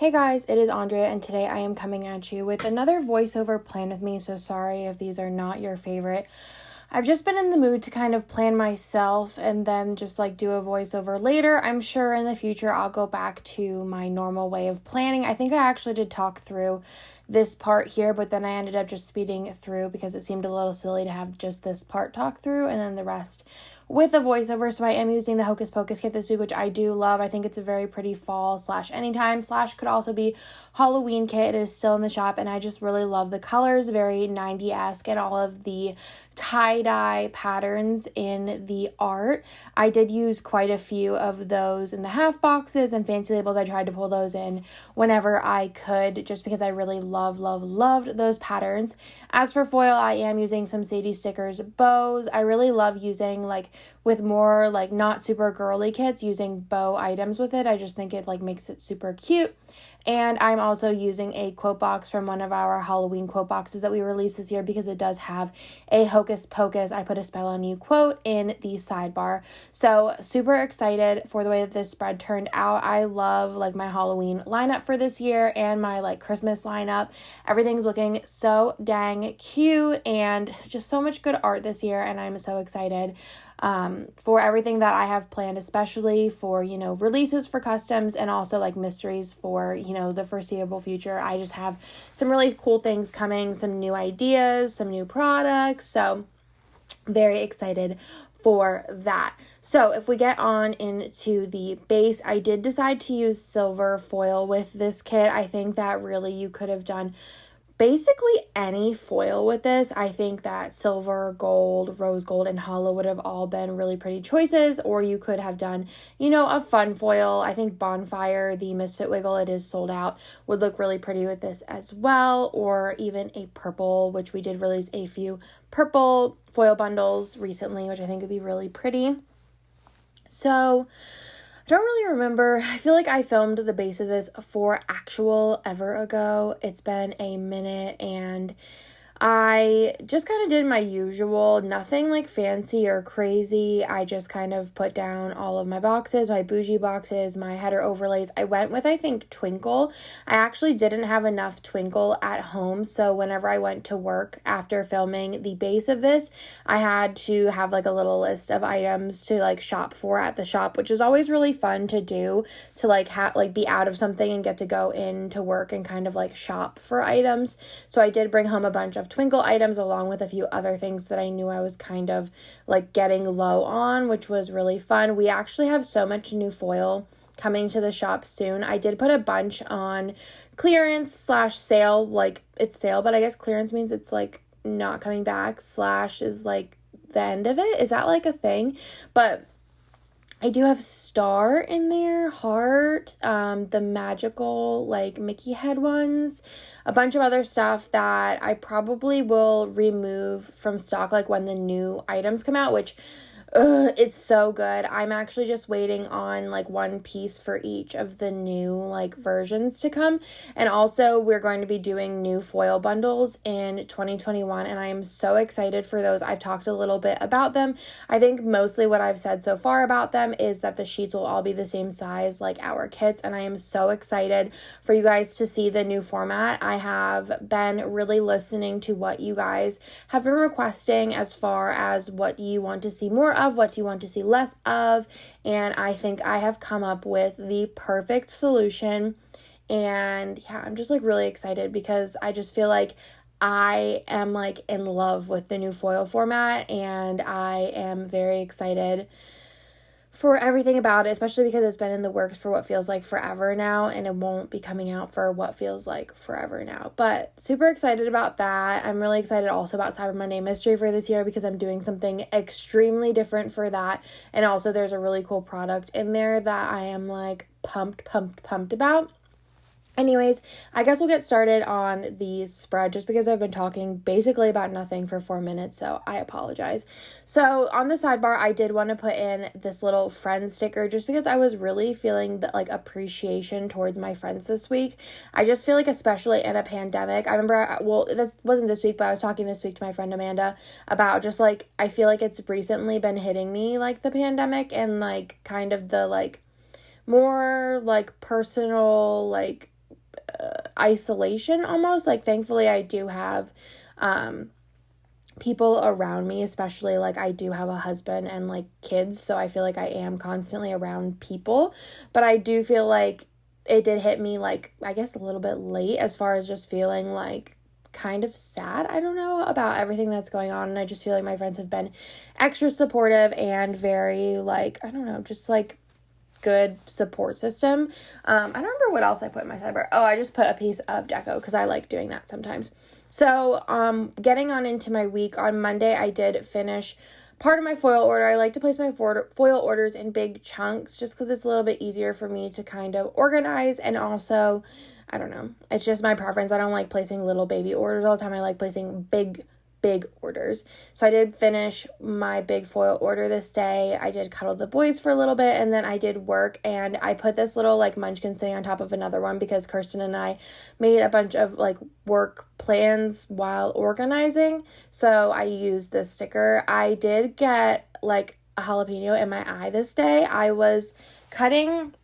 Hey guys, it is Andrea, and today I am coming at you with another voiceover plan with me, so sorry if these are not your favorite. I've just been in the mood to kind of plan myself and then just do a voiceover later. I'm sure in the future I'll go back to my normal way of planning. I think I actually did talk through this part here, but then I ended up just speeding through because it seemed a little silly to have just this part talk through and then the rest with a voiceover. So I am using the Hocus Pocus kit this week, which I do love. I think it's a very pretty fall / anytime / could also be Halloween kit. It is still in the shop and I just really love the colors, very 90-esque, and all of the tie-dye patterns in the art. I did use quite a few of those in the half boxes and fancy labels. I tried to pull those in whenever I could just because I really loved those patterns. As for foil, I am using some Sadie Stickers bows. I really love using with more not super girly kits, using bow items with it. I just think it makes it super cute. And I'm also using a quote box from one of our Halloween quote boxes that we released this year because it does have a Hocus Pocus, I put a spell on you quote in the sidebar. So super excited for the way that this spread turned out. I love my Halloween lineup for this year and my Christmas lineup. Everything's looking so dang cute and just so much good art this year, and I'm so excited for everything that I have planned, especially for, releases for customs and also mysteries for, the foreseeable future. I just have some really cool things coming, some new ideas, some new products. So very excited for that. So if we get on into the base, I did decide to use silver foil with this kit. I think that really you could have done basically any foil with this. I think that silver, gold, rose gold, and hollow would have all been really pretty choices, or you could have done, a fun foil. I think Bonfire, the Misfit Wiggle, it is sold out, would look really pretty with this as well, or even a purple, which we did release a few purple foil bundles recently, which I think would be really pretty. So I don't really remember. I feel like I filmed the base of this ever ago. It's been a minute and I just kind of did my usual, nothing fancy or crazy. I just kind of put down all of my boxes, my bougie boxes, my header overlays. I went with, I think, Twinkle. I actually didn't have enough Twinkle at home, so whenever I went to work after filming the base of this, I had to have a little list of items to shop for at the shop, which is always really fun to do, to be out of something and get to go into work and kind of shop for items. So I did bring home a bunch of Twinkle items along with a few other things that I knew I was kind of getting low on, which was really fun. We actually have so much new foil coming to the shop soon. I did put a bunch on clearance / sale. It's sale, but I guess clearance means it's not coming back / is the end of it. Is that a thing? But I do have Star in there, Heart, the magical Mickey head ones, a bunch of other stuff that I probably will remove from stock when the new items come out, which it's so good. I'm actually just waiting on one piece for each of the new versions to come. And also we're going to be doing new foil bundles in 2021 and I am so excited for those. I've talked a little bit about them. I think mostly what I've said so far about them is that the sheets will all be the same size like our kits, and I am so excited for you guys to see the new format. I have been really listening to what you guys have been requesting as far as what you want to see more of, what you want to see less of, and I think I have come up with the perfect solution. And yeah, I'm just really excited because I just feel like I am in love with the new foil format, and I am very excited for everything about it, especially because it's been in the works for what feels like forever now, and it won't be coming out for what feels like forever now. But super excited about that. I'm really excited also about Cyber Monday Mystery for this year because I'm doing something extremely different for that. And also there's a really cool product in there that I am pumped about. Anyways, I guess we'll get started on the spread just because I've been talking basically about nothing for 4 minutes, so I apologize. So on the sidebar, I did want to put in this little friend sticker just because I was really feeling the appreciation towards my friends this week. I just feel especially in a pandemic, I remember, this wasn't this week, but I was talking this week to my friend Amanda about just I feel it's recently been hitting me the pandemic and kind of the more personal isolation almost. Like, thankfully I do have people around me, especially like I do have a husband and like kids, so I feel like I am constantly around people. But I do feel like it did hit me, like, I guess a little bit late as far as just feeling like kind of sad, I don't know, about everything that's going on. And I just feel like my friends have been extra supportive and very, like, I don't know, just like good support system. I don't remember what else I put in my sidebar. Oh, I just put a piece of deco because I like doing that sometimes. So getting on into my week, on Monday I did finish part of my foil order. I like to place my foil orders in big chunks just because it's a little bit easier for me to kind of organize, and also, I don't know, it's just my preference. I don't like placing little baby orders all the time. I like placing big orders. So I did finish my big foil order this day. I did cuddle the boys for a little bit, and then I did work, and I put this little like munchkin sitting on top of another one because Kirsten and I made a bunch of like work plans while organizing. So I used this sticker. I did get like a jalapeno in my eye this day. I was cutting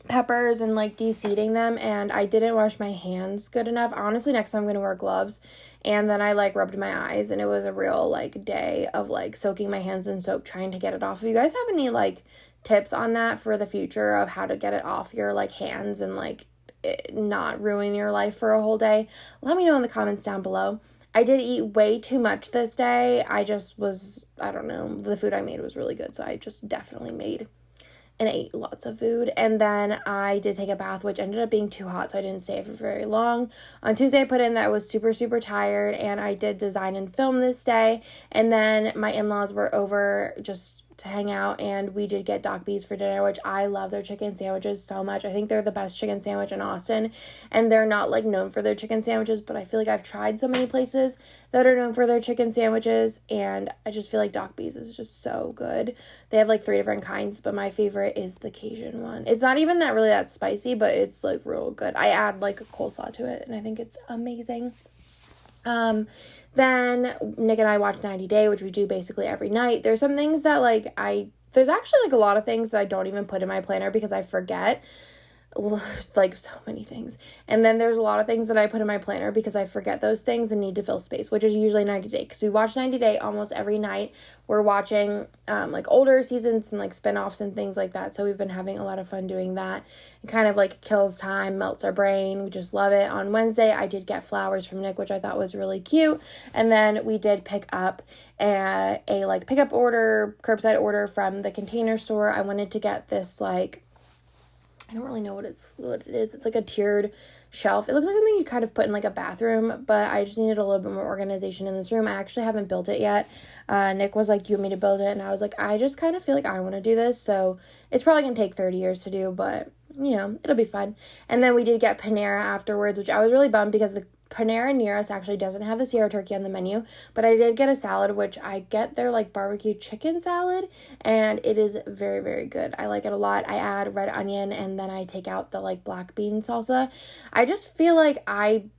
peppers and like de-seeding them, and I didn't wash my hands good enough. Honestly, next time I'm gonna wear gloves. And then I like rubbed my eyes, and it was a real like day of like soaking my hands in soap trying to get it off. If you guys have any like tips on that for the future of how to get it off your like hands and like not ruin your life for a whole day, let me know in the comments down below. I did eat way too much this day. I don't know, the food I made was really good, so I just definitely made and ate lots of food. And then I did take a bath, which ended up being too hot, so I didn't stay for very long. On Tuesday, I put in that I was super, super tired, and I did design and film this day. And then my in-laws were over just to hang out, and we did get Doc B's for dinner, which I love their chicken sandwiches so much. I think they're the best chicken sandwich in Austin, and they're not like known for their chicken sandwiches, but I feel like I've tried so many places that are known for their chicken sandwiches, and I just feel like Doc B's is just so good. They have like 3 different kinds, but my favorite is the Cajun one. It's not even that spicy, but it's like real good. I add like a coleslaw to it, and I think it's amazing. Then Nick and I watched 90 Day, which we do basically every night. There's some things that there's actually like a lot of things that I don't even put in my planner because I forget, like so many things. And then there's a lot of things that I put in my planner because I forget those things and need to fill space, which is usually 90 Day, because we watch 90 Day almost every night. We're watching like older seasons and like spinoffs and things like that. So we've been having a lot of fun doing that. It kind of like kills time, melts our brain. We just love it. On Wednesday, I did get flowers from Nick, which I thought was really cute. And then we did pick up a like pickup order, curbside order from the Container Store. I wanted to get this like, I don't really know what it is. It's like a tiered shelf. It looks like something you kind of put in like a bathroom, but I just needed a little bit more organization in this room. I actually haven't built it yet. Nick was like, "Do you want me to build it?" And I was like, I just kind of feel like I want to do this. So it's probably going to take 30 years to do, but you know, it'll be fun. And then we did get Panera afterwards, which I was really bummed because the Panera near us actually doesn't have the Sierra turkey on the menu, but I did get a salad, which I get their like barbecue chicken salad, and it is very, very good. I like it a lot. I add red onion, and then I take out the like black bean salsa. I just feel like I'm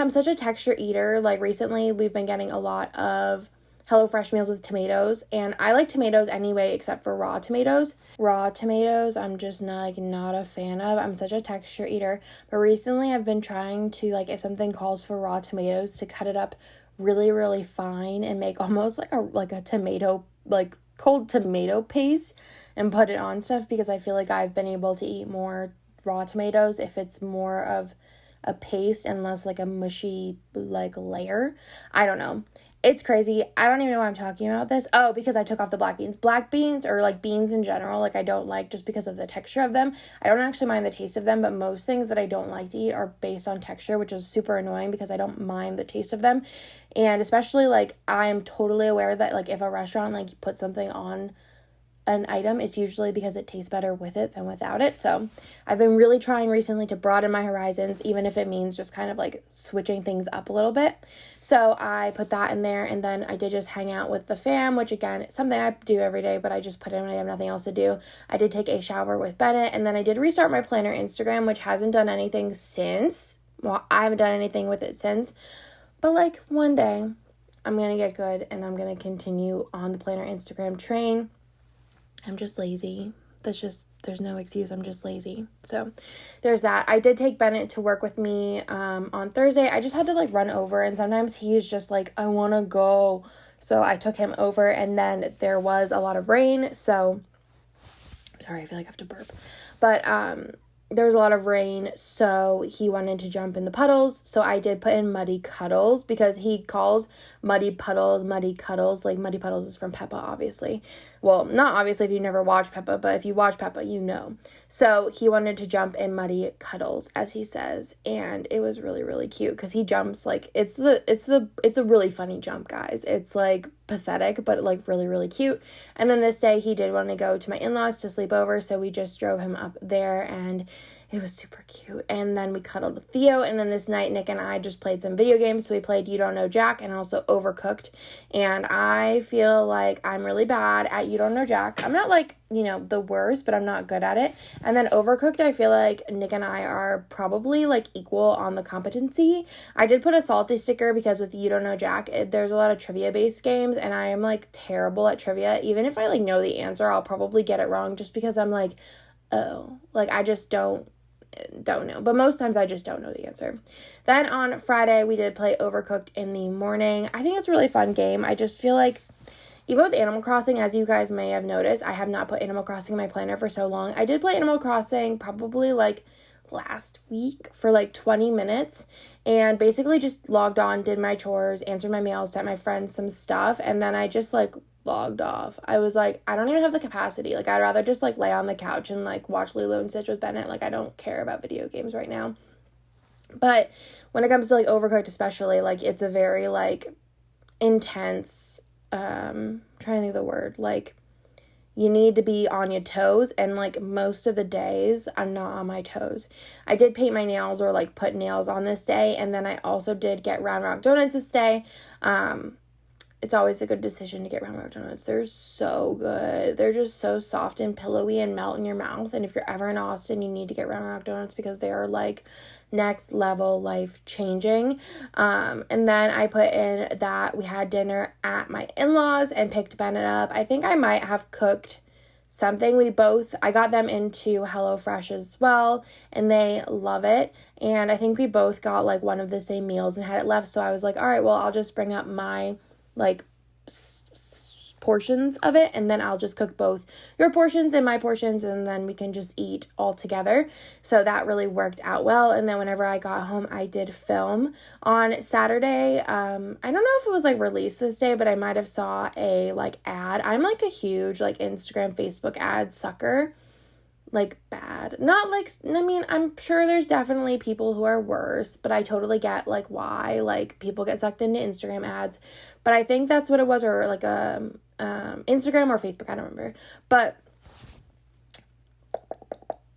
such a texture eater. Like recently we've been getting a lot of HelloFresh meals with tomatoes, and I like tomatoes anyway except for raw tomatoes. Raw tomatoes I'm just not a fan of. I'm such a texture eater, but recently I've been trying to, like, if something calls for raw tomatoes, to cut it up really, really fine and make almost like a tomato, like cold tomato paste, and put it on stuff, because I feel like I've been able to eat more raw tomatoes if it's more of a paste and less like a mushy like layer. I don't know. It's crazy. I don't even know why I'm talking about this. Oh, because I took off the black beans. Black beans, or like beans in general, like I don't like just because of the texture of them. I don't actually mind the taste of them, but most things that I don't like to eat are based on texture, which is super annoying because I don't mind the taste of them. And especially like I'm totally aware that like if a restaurant like put something on an item, it's usually because it tastes better with it than without it. So I've been really trying recently to broaden my horizons, even if it means just kind of like switching things up a little bit. So I put that in there, and then I did just hang out with the fam, which again, it's something I do every day, but I just put in when I have nothing else to do. I did take a shower with Bennett, and then I did restart my planner Instagram, which hasn't done anything since. Well, I haven't done anything with it since, but like one day I'm going to get good and I'm going to continue on the planner Instagram train. I'm just lazy. there's no excuse. I'm just lazy. So there's that. I did take Bennett to work with me on Thursday. I just had to like run over, and sometimes he's just like, I want to go. So I took him over, and then there was a lot of rain. So sorry, I feel like I have to burp. But there was a lot of rain, so he wanted to jump in the puddles. So I did put in muddy cuddles, because he calls muddy puddles muddy cuddles. Like, muddy puddles is from Peppa, obviously. Well, not obviously if you never watched Peppa, but if you watch Peppa, you know. So he wanted to jump in muddy cuddles, as he says, and it was really, really cute, because he jumps like it's a really funny jump, guys. It's like pathetic, but like really, really cute. And then this day he did want to go to my in-laws to sleep over, so we just drove him up there, and it was super cute. And then we cuddled with Theo, and then this night Nick and I just played some video games. So we played You Don't Know Jack and also Overcooked, and I feel like I'm really bad at You Don't Know Jack. I'm not like, the worst, but I'm not good at it. And then Overcooked, I feel like Nick and I are probably like equal on the competency. I did put a salty sticker because with You Don't Know Jack, there's a lot of trivia based games, and I am like terrible at trivia. Even if I like know the answer, I'll probably get it wrong just because I'm like, oh, like I just don't know. But most times I just don't know the answer. Then on Friday, we did play Overcooked in the morning. I think it's a really fun game. I just feel like, even with Animal Crossing, as you guys may have noticed, I have not put Animal Crossing in my planner for so long. I did play Animal Crossing probably like last week for like 20 minutes, and basically just logged on, did my chores, answered my mail, sent my friends some stuff, and then I just like logged off. I was like, I don't even have the capacity. Like, I'd rather just like lay on the couch and like watch Lilo and Stitch with Bennett. Like, I don't care about video games right now. But when it comes to like Overcooked especially, like it's a very like intense, trying to think of the word, like you need to be on your toes, and like most of the days I'm not on my toes. I did paint my nails or like put nails on this day, and then I also did get Round Rock donuts this day. It's always a good decision to get Round Rock donuts. They're so good. They're just so soft and pillowy and melt in your mouth. And if you're ever in Austin, you need to get Round Rock donuts because they are like next level life changing. And then I put in that we had dinner at my in-laws and picked Bennett up. I think I might have cooked something. I got them into HelloFresh as well, and they love it. And I think we both got like one of the same meals and had it left. So I was like, all right, well, I'll just bring up my like portions of it, and then I'll just cook both your portions and my portions, and then we can just eat all together. So that really worked out well. And then whenever I got home, I did film on Saturday. I don't know if it was like released this day, but I might have saw a like ad. I'm like a huge like Instagram, Facebook ad sucker. Like bad. Not like, I mean, I'm sure there's definitely people who are worse, but I totally get like why like people get sucked into Instagram ads. But I think that's what it was, or like Instagram or Facebook, I don't remember. But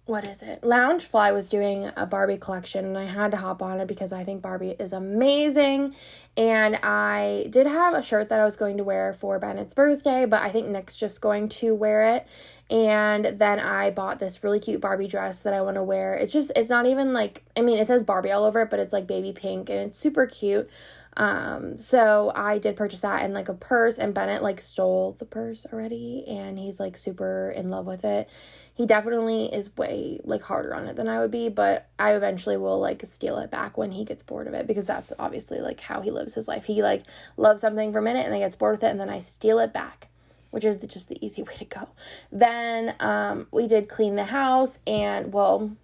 what is it? Loungefly was doing a Barbie collection, and I had to hop on it because I think Barbie is amazing. And I did have a shirt that I was going to wear for Bennett's birthday, but I think Nick's just going to wear it. And then I bought this really cute Barbie dress that I want to wear. It's not even like, I mean, it says Barbie all over it, but it's like baby pink, and it's super cute. So I did purchase that, and like a purse, and Bennett like stole the purse already, and he's like super in love with it. He definitely is way like harder on it than I would be, but I eventually will like steal it back when he gets bored of it, because that's obviously like how he lives his life. He like loves something for a minute and then gets bored with it, and then I steal it back, which is just the easy way to go. Then we did clean the house, and well,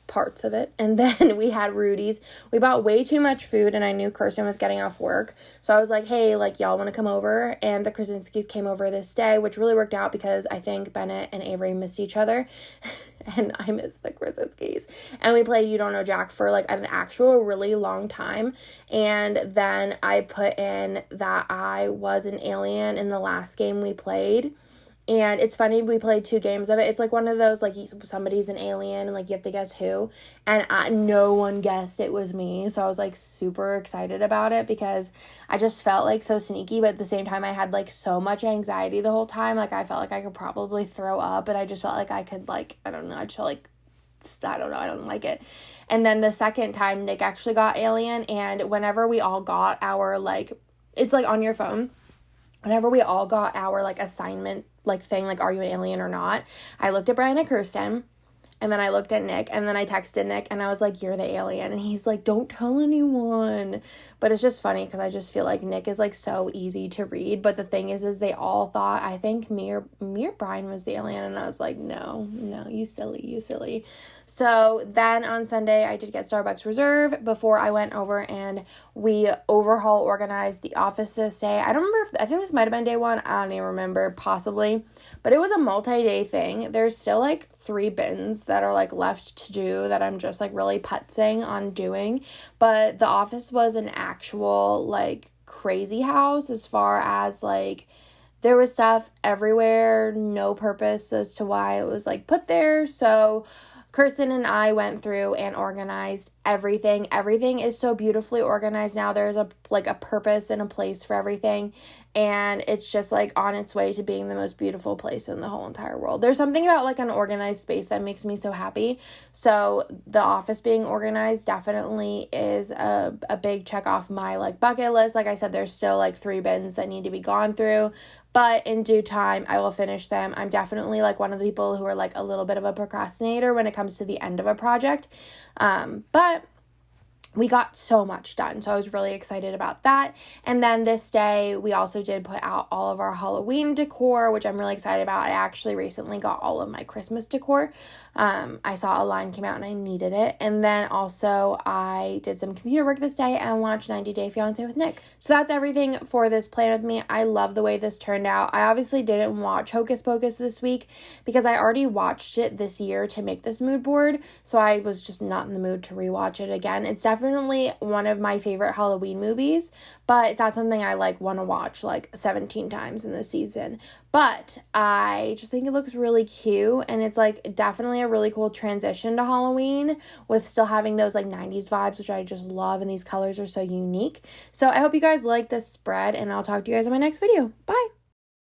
parts of it. And then we had Rudy's. We bought way too much food, and I knew Kirsten was getting off work. So I was like, hey, like, y'all want to come over? And the Krasinskis came over this day, which really worked out because I think Bennett and Avery missed each other. And I missed the Krasinskis. And we played You Don't Know Jack for like an actual really long time. And then I put in that I was an alien in the last game we played. And it's funny, we played 2 games of it. It's like one of those, like, somebody's an alien and, like, you have to guess who. And no one guessed it was me. So I was, like, super excited about it because I just felt, like, so sneaky. But at the same time, I had, like, so much anxiety the whole time. Like, I felt like I could probably throw up. But I just felt like I could, like, I don't know. I just felt like, I don't know. I don't like it. And then the second time, Nick actually got alien. And whenever we all got our, like, it's, like, on your phone. whenever we all got our like assignment like thing, like are you an alien or not, I looked at Brian and Kirsten, and then I looked at Nick, and then I texted Nick, and I was like, you're the alien. And he's like, don't tell anyone. But it's just funny because I just feel like Nick is like so easy to read. But the thing is they all thought, I think me or Brian was the alien. And I was like, no, you silly. So then on Sunday, I did get Starbucks Reserve before I went over and we overhaul organized the office this day. I don't remember I think this might have been day one. I don't even remember, possibly. But it was a multi-day thing. There's still like 3 bins that are like left to do that I'm just like really putzing on doing. But the office was an actual like crazy house as far as like there was stuff everywhere, no purpose as to why it was like put there. So Kirsten and I went through and organized everything. Everything is so beautifully organized now. There's a purpose and a place for everything. And it's just like on its way to being the most beautiful place in the whole entire world. There's something about like an organized space that makes me so happy. So the office being organized definitely is a big check off my like bucket list. Like I said, there's still like 3 bins that need to be gone through. But in due time, I will finish them. I'm definitely like one of the people who are like a little bit of a procrastinator when it comes to the end of a project. But we got so much done, so I was really excited about that. And then this day, we also did put out all of our Halloween decor, which I'm really excited about. I actually recently got all of my Christmas decor. I saw a line came out and I needed it. And then also I did some computer work this day and watched 90 Day Fiancé with Nick. So that's everything for this plan with me. I love the way this turned out. I obviously didn't watch Hocus Pocus this week because I already watched it this year to make this mood board. So I was just not in the mood to rewatch it again. It's definitely one of my favorite Halloween movies, but it's not something I like want to watch like 17 times in the season. But I just think it looks really cute, and it's like definitely a really cool transition to Halloween with still having those like 90s vibes, which I just love, and these colors are so unique. So I hope you guys like this spread, and I'll talk to you guys in my next video. Bye!